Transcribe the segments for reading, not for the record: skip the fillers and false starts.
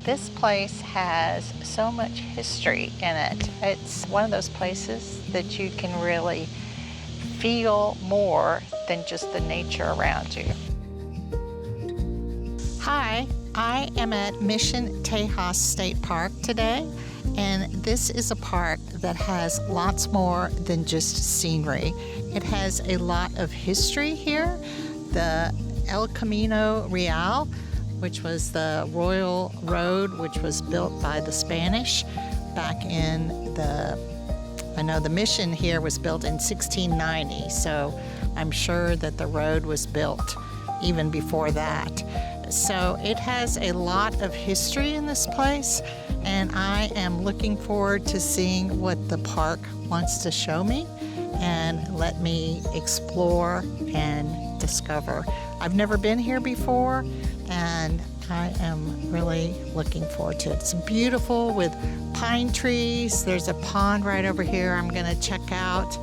This place has so much history in it. It's one of those places that you can really feel more than just the nature around you. Hi, I am at Mission Tejas State Park today, and this is a park that has lots more than just scenery. It has a lot of history here. The Camino Real, which was the royal road which was built by the Spanish back in the mission here was built in 1690, so I'm sure that the road was built even before that. So it has a lot of history in this place, and I am looking forward to seeing what the park wants to show me and let me explore and discover. I've never been here before, and I am really looking forward to it. It's beautiful with pine trees. There's a pond right over here I'm going to check out,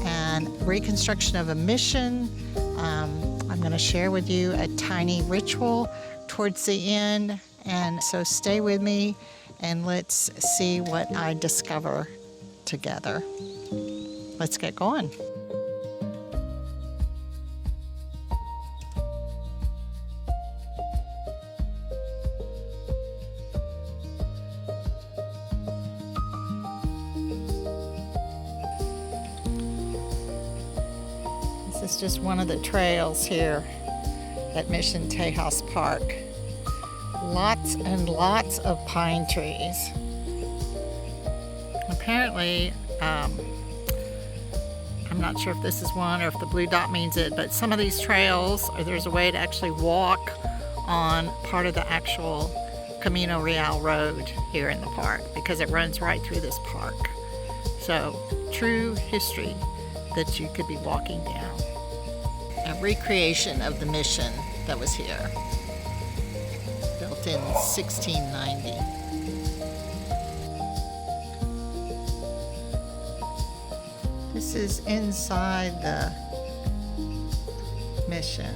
and reconstruction of a mission. I'm going to share with you a tiny ritual towards the end, and so stay with me and let's see what I discover together. Let's get going. This is just one of the trails here at Mission Tejas Park. Lots and lots of pine trees. Apparently, I'm not sure if this is one or if the blue dot means it, but some of these trails, there's a way to actually walk on part of the actual Camino Real road here in the park because it runs right through this park. So, true history that you could be walking down. A recreation of the mission that was here, built in 1690. This is inside the mission.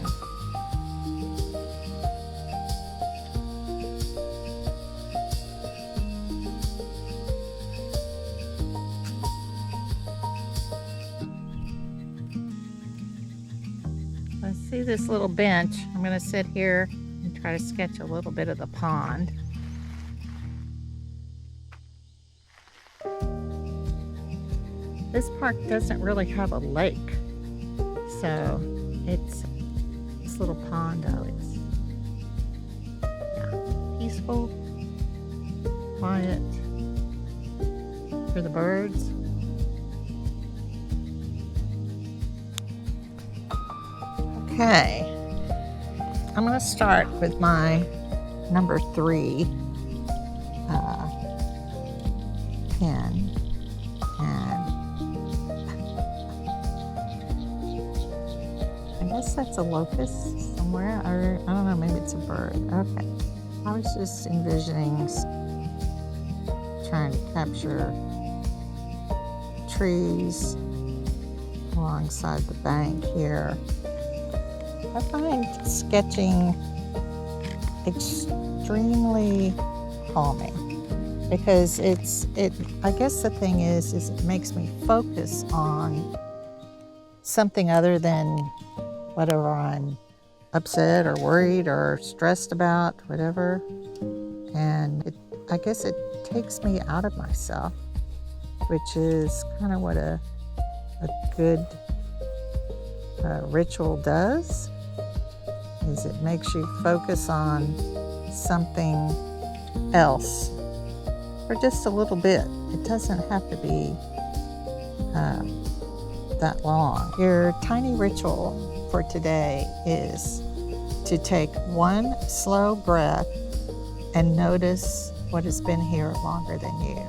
I see this little bench. I'm going to sit here and try to sketch a little bit of the pond. This park doesn't really have a lake, so it's this little pond though. It's peaceful, quiet for the birds. Okay, I'm going to start with my number 3 pen, and I guess that's a locust somewhere, or I don't know, maybe it's a bird. Okay, I was just envisioning trying to capture trees alongside the bank here. I find sketching extremely calming because I guess the thing is it makes me focus on something other than whatever I'm upset or worried or stressed about, whatever. And I guess it takes me out of myself, which is kind of what a good ritual does. Is it makes you focus on something else for just a little bit. It doesn't have to be that long. Your tiny ritual for today is to take one slow breath and notice what has been here longer than you.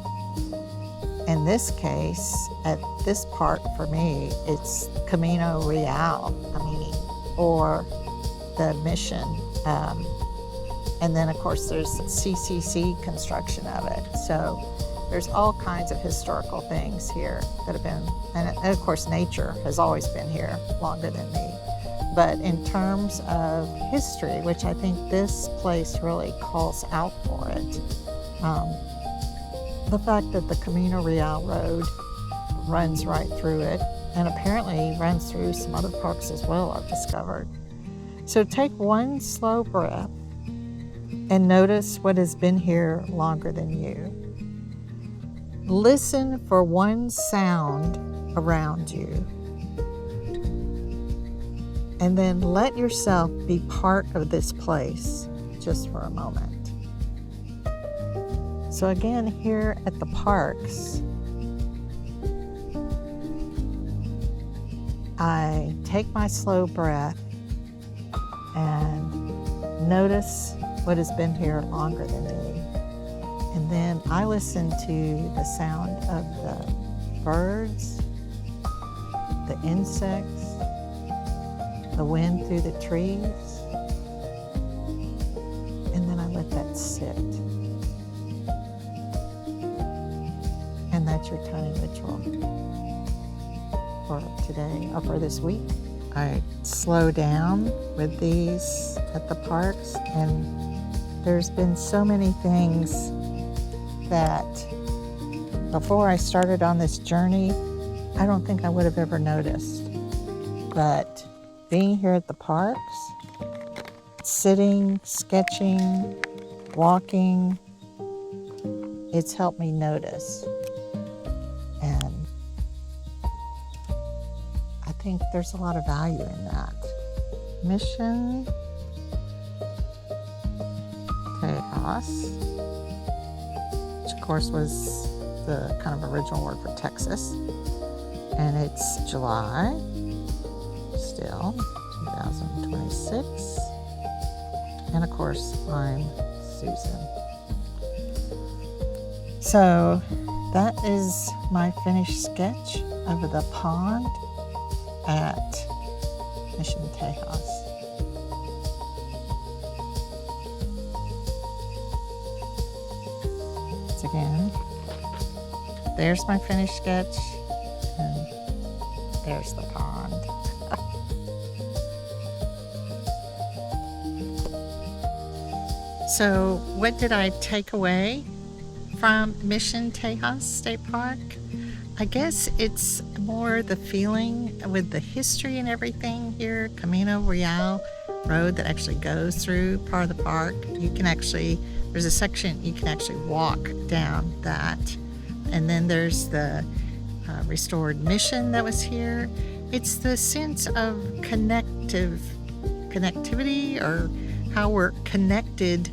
In this case, at this park for me, it's Camino Real, or the mission, and then of course there's CCC construction of it. So there's all kinds of historical things here that have been, and of course nature has always been here longer than me. But in terms of history, which I think this place really calls out for it, the fact that the Camino Real road runs right through it, and apparently runs through some other parks as well, I've discovered. So take one slow breath and notice what has been here longer than you. Listen for one sound around you. And then let yourself be part of this place just for a moment. So again, here at the parks, I take my slow breath and notice what has been here longer than me. And then I listen to the sound of the birds, the insects, the wind through the trees, and then I let that sit. And that's your tiny ritual for today, or for this week. I slow down with these at the parks, and there's been so many things that before I started on this journey, I don't think I would have ever noticed. But being here at the parks, sitting, sketching, walking, it's helped me notice. And I think there's a lot of value in that. Mission Tejas, which of course was the kind of original word for Texas. And it's July, still, 2026. And of course, I'm Susan. So that is my finished sketch of the pond at Mission Tejas. Once again, there's my finished sketch, and there's the pond. So what did I take away from Mission Tejas State Park? I guess it's more the feeling with the history and everything here. Camino Real road that actually goes through part of the park. There's a section you can actually walk down that. And then there's the restored mission that was here. It's the sense of connectivity, or how we're connected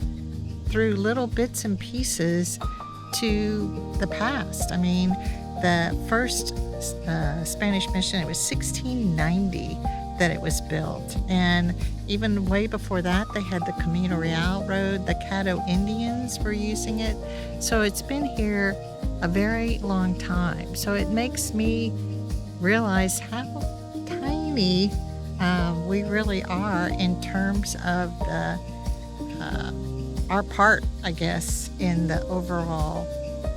through little bits and pieces to the past. I mean, the first Spanish mission, it was 1690 that it was built. And even way before that, they had the Camino Real road. The Caddo Indians were using it. So it's been here a very long time. So it makes me realize how tiny we really are in terms of our part, I guess, in the overall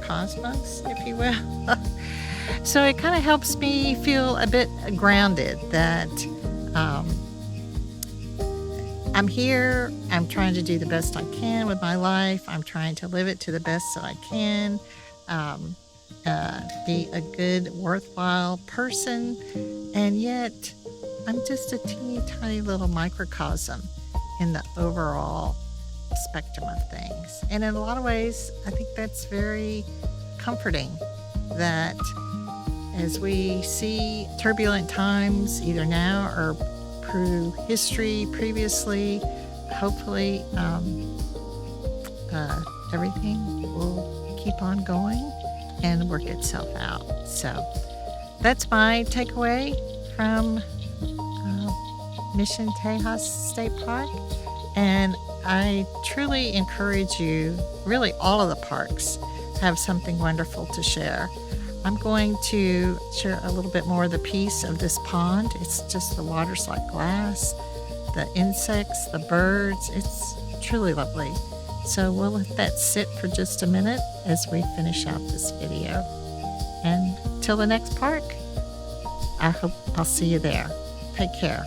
cosmos, if you will. So it kind of helps me feel a bit grounded that I'm here, I'm trying to do the best I can with my life, I'm trying to live it to the best that I can, be a good, worthwhile person, and yet I'm just a teeny tiny little microcosm in the overall spectrum of things. And in a lot of ways, I think that's very comforting, that as we see turbulent times, either now or through history previously, hopefully everything will keep on going and work itself out. So that's my takeaway from Mission Tejas State Park. And I truly encourage you, really all of the parks have something wonderful to share. I'm going to share a little bit more of the piece of this pond. It's just the water's like glass, the insects, the birds. It's truly lovely. So we'll let that sit for just a minute as we finish out this video. And till the next park, I hope I'll see you there. Take care.